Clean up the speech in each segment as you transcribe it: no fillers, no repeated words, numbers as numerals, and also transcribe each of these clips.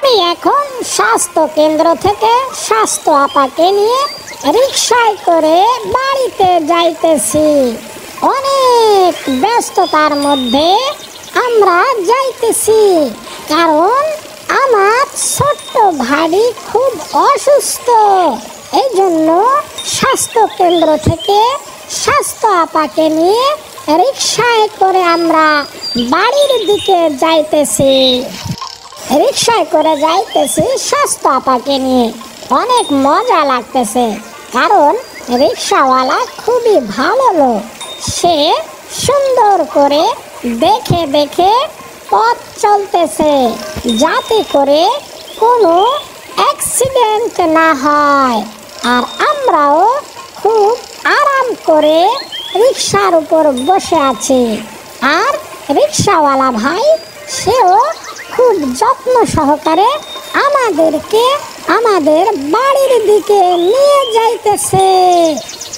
আমি এখন স্বাস্থ্য কেন্দ্র থেকে স্বাস্থ্য আপাকে নিয়ে রিকশায় করে বাড়িতে যাইতেছি। অনেক ব্যস্ততার মধ্যে আমরা যাইতেছি, কারণ আমার ছোট্ট ভাই খুব অসুস্থ। এই জন্য স্বাস্থ্য কেন্দ্র থেকে স্বাস্থ্য আপাকে নিয়ে রিকশায় করে আমরা বাড়ির দিকে যাইতেছি। রিকশায় করে যাইতেছি স্বাস্থ্য আপাকে নিয়ে। অনেক মজা লাগতেছে, কারণ রিকশাওয়ালা খুবই ভালো লোক। সে সুন্দর করে দেখে দেখে পথ চলতেছে, যাতে করে কোনো অ্যাক্সিডেন্ট না হয়। আর আমরাও খুব আরাম করে রিকশার উপর বসে আছি। আর রিকশাওয়ালা ভাই সেও খুব যত্ন সহকারে আমাদেরকে আমাদের বাড়ির দিকে নিয়ে যাইতেছে।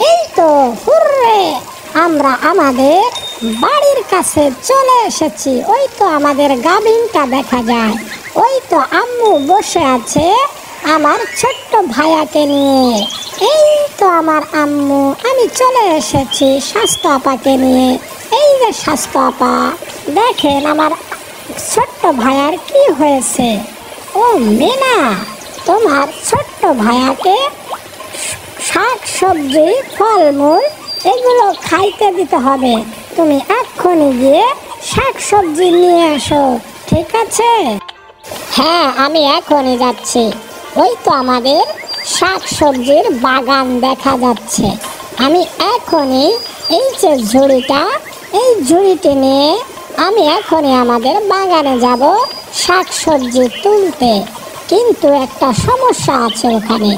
এই তো হুররে, আমরা আমাদের বাড়ির কাছে চলে এসেছি। ওই তো আমাদের গাভিনটা দেখা যায়। ওই তো আম্মু বসে আছে আমার ছোট্ট ভাইয়াকে নিয়ে। এই তো আমার আম্মু, আমি চলে এসেছি স্বাস্থ্য আপাকে নিয়ে। এই যে স্বাস্থ্য আপা, দেখেন আমার ছোট্ট ভাইয়ার কি হয়েছে। ও মিনা, তোমার ছোট্ট ভাইয়াকে শাক সবজি ফলমূল এগুলো খাইতে দিতে হবে। তুমি এক্ষুনি গিয়ে শাক সবজি নিয়ে আসো, ঠিক আছে? হ্যাঁ, আমি এখনই যাচ্ছি। ওই তো আমাদের শাক সবজির বাগান দেখা যাচ্ছে। আমি এখনই এই যে ঝুড়িটা, এই ঝুড়িটি নিয়ে আমি এখনই আমাদের বাগানে যাব শাক সবজি তুলতে। কিন্তু একটা সমস্যা আছে, ওখানে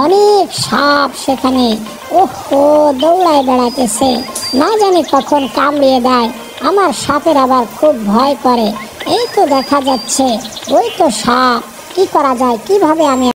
অনেক সাপ সেখানে ওহো দৌড়ায় বেড়াতেছে, না জানি কখন কামড়িয়ে দেয়। আমার সাপের আবার খুব ভয় করে। এই তো দেখা যাচ্ছে ওই তো সাপ, কি করা যায়, কিভাবে আমি